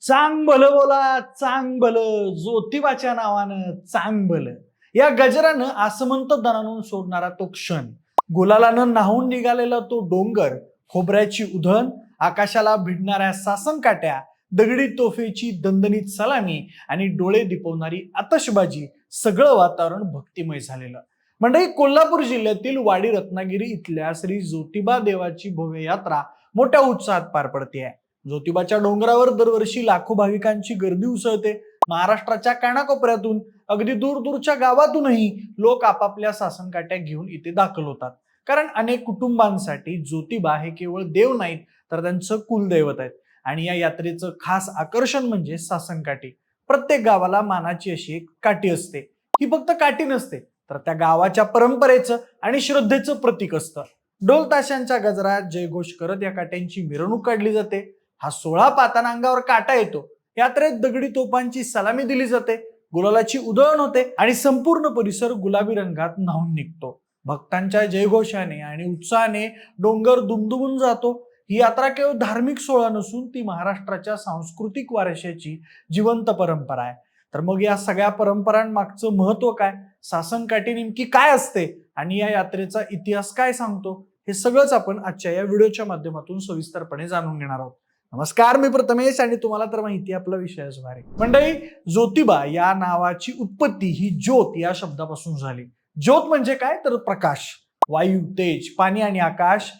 चांग भलं बोला, चांग भलं, ज्योतिबाच्या नावानं चांग भलं. या गजरानं आसमंत दणानून सोडणारा तो क्षण, गुलालानं न्हाऊन निघालेला तो डोंगर, खोबऱ्याची उधळण, आकाशाला भिडणाऱ्या सासनकाट्या, दगडी तोफेची दणदणीत सलामी आणि डोळे दिपवणारी आतषबाजी, सगळं वातावरण भक्तिमय झालेलं. मंडळी, कोल्हापूर जिल्ह्यातील वाडी रत्नागिरी इथल्या श्री ज्योतिबा देवाची भव्य यात्रा मोठ्या उत्साहात पार पडते. ज्योतिबाच्या डोंगरावर दरवर्षी लाखो भाविकांची गर्दी उसळते. महाराष्ट्राच्या कानाकोपऱ्यातून, अगदी दूर दूरच्या गावातूनही लोक आपापल्या सासनकाट्या घेऊन इथे दाखल होतात. कारण अनेक कुटुंबांसाठी ज्योतिबा हे केवळ देव नाहीत, तर त्यांचं कुलदैवत आहेत. आणि या यात्रेचं खास आकर्षण म्हणजे सासनकाठी. प्रत्येक गावाला मानाची अशी एक काठी असते. ही फक्त काठी नसते, तर त्या गावाच्या परंपरेचं आणि श्रद्धेचं प्रतीक असतं. ढोल ताशांच्या गजरात जयघोष करत या काट्यांची मिरवणूक काढली जाते. हा सोहळा पाहताना अंगावर काटा येतो. यात्रेत दगडी तोफांची सलामी दिली जाते, गुलालाची उधळण होते आणि संपूर्ण परिसर गुलाबी रंगात न्हाऊन निघतो. भक्तांच्या जयघोषाने आणि उत्साहाने डोंगर दुमदुमून जातो. ही यात्रा केवळ धार्मिक सोहळा नसून ती महाराष्ट्राच्या सांस्कृतिक वारशाची जिवंत परंपरा आहे. तर मग या सगळ्या परंपरांमागचं महत्व काय, सासनकाठी नेमकी काय असते आणि या यात्रेचा इतिहास काय सांगतो, हे सगळंच आपण आजच्या या व्हिडिओच्या माध्यमातून सविस्तरपणे जाणून घेणार आहोत. नमस्कार, मी प्रथमेश आणि तुम्हाला तर माहिती आपला विषयच भारी. मंडळी, ज्योतिबा या नावाची उत्पत्ती ही ज्योत या शब्दापासून झाली. ज्योत म्हणजे काय, तर प्रकाश. वायू, तेज, पाणी आणि आकाश,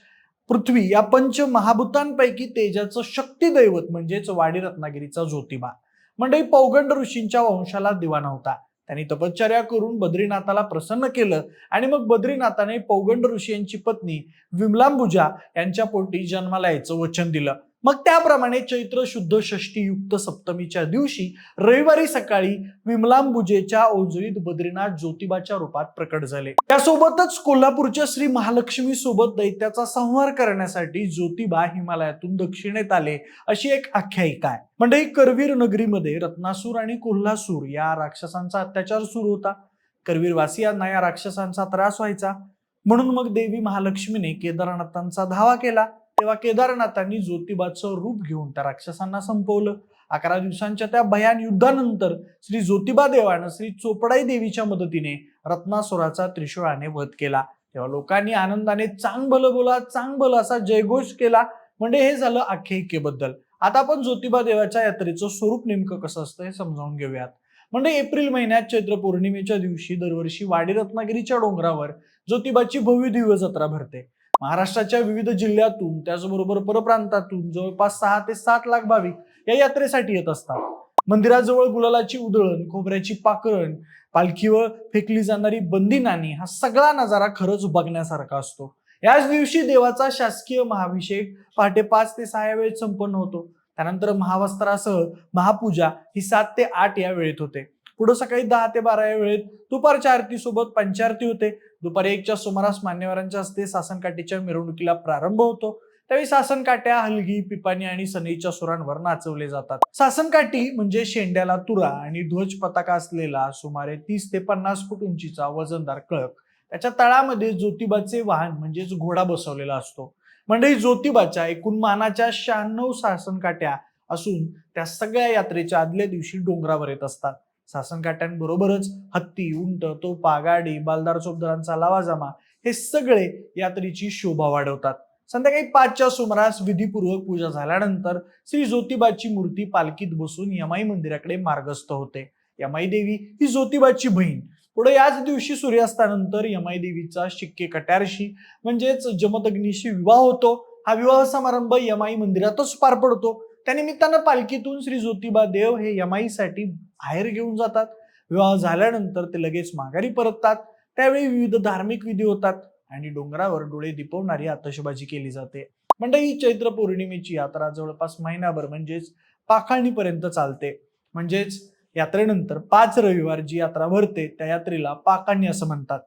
पृथ्वी या पंच महाभूतांपैकी तेजाचं शक्ती दैवत म्हणजेच वाडी रत्नागिरीचा ज्योतिबा. मंडळी, पौगंड ऋषींच्या वंशाला दिवा नव्हता. त्यांनी तपश्चर्या करून बद्रीनाथाला प्रसन्न केलं आणि मग बद्रीनाथाने पौगंड ऋषी यांची पत्नी विमलांबुजा यांच्या पोटी जन्माला यायचं वचन दिलं. मग त्याप्रमाणे चैत्र शुद्ध षष्टी युक्त सप्तमीच्या दिवशी रविवारी सकाळी विमलांबुजेच्या ओंजळीत बद्रीनाथ ज्योतिबाच्या रूपात प्रकट झाले. त्यासोबतच कोल्हापूरच्या श्री महालक्ष्मी सोबत दैत्याचा संहार करण्यासाठी ज्योतिबा हिमालयातून दक्षिणेत आले, अशी एक आख्यायिका आहे. म्हणजे करवीर नगरीमध्ये रत्नासूर आणि कोल्हासूर या राक्षसांचा अत्याचार सुरू होता. करवीरवासियांना या राक्षसांचा त्रास व्हायचा. म्हणून मग देवी महालक्ष्मीने केदारनाथांचा धावा केला. तेव्हा केदारनाथांनी ज्योतिबाचं रूप घेऊन त्या राक्षसांना संपवलं. 11 दिवसांच्या त्या भयान युद्धानंतर श्री ज्योतिबा देवानं श्री चोपडाई देवीच्या मदतीने रत्नासुराचा त्रिशूळाने वध केला. तेव्हा लोकांनी आनंदाने चांग भलं बोला, चांग भलं असा जयघोष केला. म्हणजे हे झालं आख्यायिकेबद्दल. आता आपण ज्योतिबा देवाच्या यात्रेचं स्वरूप नेमकं कसं असतं हे समजावून घेऊयात. म्हणजे एप्रिल महिन्यात चैत्र पौर्णिमेच्या दिवशी दरवर्षी वाडी रत्नागिरीच्या डोंगरावर ज्योतिबाची भव्य दिव्य जत्रा भरते. महाराष्ट्राच्या विविध जिल्ह्यातून, त्याचबरोबर परप्रांतातून जवळपास 6 ते 7 लाख भाविक या यात्रेसाठी येत असतात. मंदिराजवळ गुलालाची उधळण, खोबऱ्याची पाकळण, पालखीवर फेकली जाणारी बंदी नाणी, हा सगळा नजारा खरंच बघण्यासारखा असतो. याच दिवशी देवाचा शासकीय महाभिषेक पहाटे 5 ते 6 या वेळेत संपन्न होतो. त्यानंतर महावस्त्रासह महापूजा ही 7 ते 8 या वेळेत होते. पुढे सकाळी 10 ते 12 या वेळेत दुपारच्या आरतीसोबत पंचारती होते. दुपारी 1च्या सुमारास मान्यवरांच्या हस्ते सासनकाठीच्या मिरवणुकीला प्रारंभ होतो. त्यावेळी सासनकाठ्या, हलगी, पिपाणी आणि सनईच्या सुरांवर नाचवले जातात. सासनकाठी म्हणजे शेंड्याला तुरा आणि ध्वज पताका असलेला सुमारे 30 ते 50 फूट उंचीचा वजनदार कळक. त्याच्या तळामध्ये ज्योतिबाचे वाहन म्हणजेच घोडा बसवलेला असतो. म्हणजे ज्योतिबाच्या एकूण मानाच्या 96 सासनकाठ्या असून त्या सगळ्या यात्रेच्या आदल्या दिवशी डोंगरावर येत असतात. सासनकाठ्यांबरोबरच हत्ती, उंट, तोफा, गाडी, बालदार चोपदरांचा लावाजमा हे सगळे यात्रेची शोभा वाढवतात. संध्याकाळी 5च्या सुमारास विधीपूर्वक पूजा झाल्यानंतर श्री ज्योतिबाची मूर्ती पालखीत बसून यमाई मंदिराकडे मार्गस्थ होते. यमाई देवी ही ज्योतिबाची बहीण. पुढे याच दिवशी सूर्यास्तानंतर यमाई देवीचा शिक्के कट्यारशी म्हणजेच जमदग्नीशी विवाह होतो. हा विवाह समारंभ यमाई मंदिरातच पार पडतो. त्यानिमित्तानं पालखीतून श्री ज्योतिबा देव हे यमाईसाठी बाहेर घेऊन जातात. विवाह झाल्यानंतर ते लगेच माघारी परततात. त्यावेळी विविध धार्मिक विधी होतात आणि डोंगरावर डोळे दिपवणारी आतषबाजी केली जाते. म्हणजे ही चैत्र पौर्णिमेची यात्रा जवळपास महिनाभर म्हणजेच पाखाळणीपर्यंत चालते. म्हणजेच यात्रेनंतर 5 रविवार जी यात्रा भरते त्या यात्रेला पाकाणी असं म्हणतात.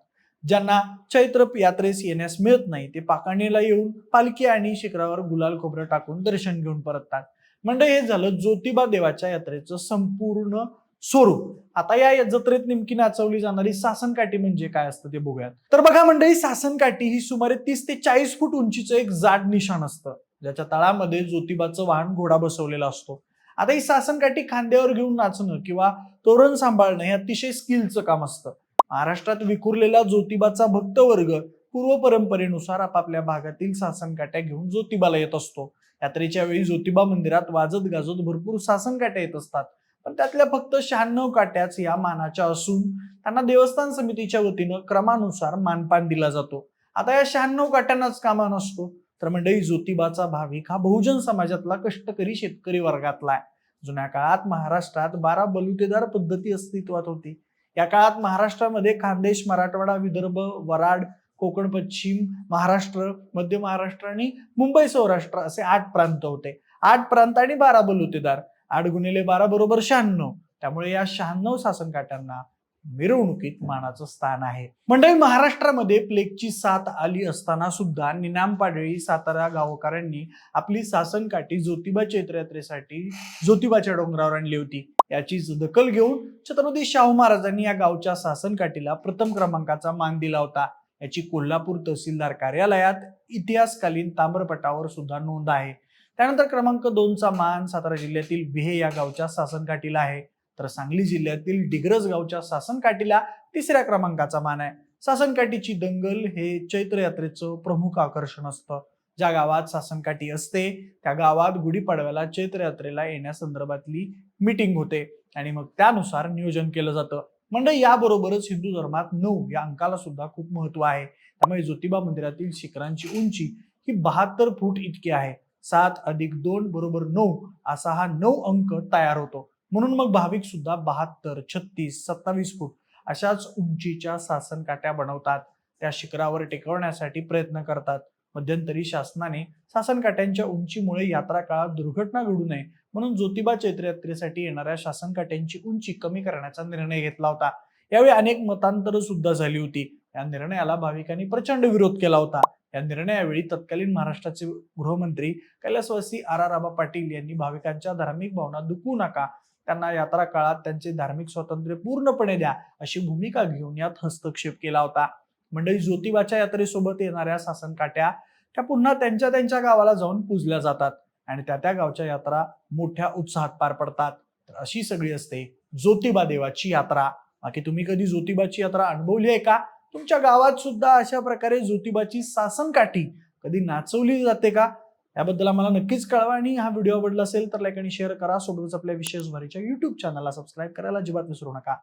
ज्यांना चैत्र यात्रेस येण्यास मिळत नाही ते पाकाणीला येऊन पालखी आणि शिखरावर गुलाल खोबरं टाकून दर्शन घेऊन परततात. म्हणजे हे झालं ज्योतिबा देवाच्या यात्रेचं संपूर्ण स्वरूप. आता या जत्रेत नेमकी नाचवली जाणारी सासनकाठी म्हणजे काय असतं ते बघूयात. तर बघा मंडळी, सासनकाठी ही सुमारे 30 ते 40 फूट उंचीचं एक जाड निशाण असतं, ज्याच्या तळामध्ये ज्योतिबाचं वाहन घोडा बसवलेला असतो. आता ही सासनकाठी खांद्यावर घेऊन नाचणं किंवा तोरण सांभाळणं हे अतिशय स्किलचं काम असतं. महाराष्ट्रात विखुरलेला ज्योतिबाचा भक्तवर्ग पूर्व परंपरेनुसार आपापल्या भागातील सासनकाठ्या घेऊन ज्योतिबाला येत असतो. यात्रेच्या वेळी ज्योतिबा मंदिरात वाजत गाजत भरपूर सासनकाठ्या येत असतात, पण त्यातल्या फक्त 96 काठ्याच या मानाच्या असून त्यांना देवस्थान समितीच्या वतीनं क्रमानुसार मानपान दिला जातो. आता या 96 काठ्यांनाच का मान असतो? तर मंडळी, ज्योतिबाचा भाविक हा बहुजन समाजातला कष्टकरी शेतकरी वर्गातला आहे. जुन्या काळात महाराष्ट्रात 12 बलुतेदार पद्धती अस्तित्वात होती. या काळात महाराष्ट्रामध्ये खानदेश, मराठवाडा, विदर्भ, वराड, कोकण, पश्चिम महाराष्ट्र, मध्य महाराष्ट्र आणि मुंबई सौराष्ट्र असे 8 प्रांत होते. 8 प्रांत आणि 12 बलुतेदार. 8 गुणिले 12 बरोबर 96. त्यामुळे या 96 सासनकाठ्यांना मिरवणुकीत मानाचं स्थान आहे. मंडळी, महाराष्ट्रामध्ये प्लेगची साथ आली असताना सुद्धा निनाम पाडळी सातारा गावकऱ्यांनी आपली सासनकाठी ज्योतिबा चैत्र यात्रेसाठी ज्योतिबाच्या डोंगरावर आणली होती. याचीच दखल घेऊन छत्रपती शाहू महाराजांनी या गावच्या सासनकाठीला प्रथम क्रमांकाचा मान दिला होता. याची कोल्हापूर तहसीलदार कार्यालयात इतिहासकालीन ताम्रपटावर सुद्धा नोंद आहे. त्यानंतर क्रमांक 2चा मान सातारा जिल्ह्यातील बिहे या गावच्या सासनकाठीला आहे, तर सांगली जिल्ह्यातील डिग्रस गावच्या सासनकाठीला 3ऱ्या क्रमांकाचा मान आहे. सासनकाठीची दंगल हे चैत्र यात्रेचं प्रमुख आकर्षण असतं. ज्या गावात सासनकाठी असते त्या गावात गुढीपाडव्याला चैत्र यात्रेला येण्यासंदर्भातली मीटिंग होते आणि मग त्यानुसार नियोजन केलं जातं. म्हणजे याबरोबरच हिंदू धर्मात 9 या अंकाला सुद्धा खूप महत्व आहे. त्यामुळे ज्योतिबा मंदिरातील शिखरांची उंची ही 72 फूट इतकी आहे. 7 + 2 = 9 असा हा 9 अंक तयार होतो. म्हणून मग भाविक सुद्धा 72, 36, 27 फूट अशाच उंचीच्या सासनकाठ्या बनवतात. त्या शिखरावर टेकवण्यासाठी प्रयत्न करतात. मध्यंतरी शासनाने सासनकाठ्यांच्या उंचीमुळे यात्रा काळात दुर्घटना घडू नये म्हणून ज्योतिबा चैत्र यात्रेसाठी येणाऱ्या सासनकाठ्यांची उंची कमी करण्याचा निर्णय घेतला होता. यावेळी अनेक मतांतर सुद्धा झाली होती. या निर्णयाला भाविकांनी प्रचंड विरोध केला होता. या निर्णयावेळी तत्कालीन महाराष्ट्राचे गृहमंत्री कैलासवासी आबा पाटील यांनी भाविकांच्या धार्मिक भावना दुखवू नका, त्यांना यात्रा काळात त्यांचे धार्मिक स्वातंत्र्य पूर्णपणे द्या अशी भूमिका घेऊन यात हस्तक्षेप केला होता. मंडळी, ज्योतिबाच्या यात्रेसोबत येणाऱ्या सासनकाठ्या त्या पुन्हा त्यांच्या त्यांच्या गावाला जाऊन पूजल्या जातात आणि त्या गावच्या यात्रा मोठ्या उत्साहात पार पडतात. तर अशी सगळी असते ज्योतिबा देवाची यात्रा. बाकी तुम्ही कधी ज्योतिबाची यात्रा अनुभवली आहे का? तुमच्या गावात सुद्धा अशा प्रकारे ज्योतिबाची सासनकाठी कधी नाचवली जाते का? याबद्दल आम्हाला नक्कीच कळवा आणि हा व्हिडिओ आवडला असेल तर लाईक आणि शेअर करा. सोबतच आपल्या विशेष भारीच्या YouTube चॅनलला सबस्क्राईब करायला अजिबात विसरू नका.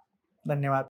धन्यवाद.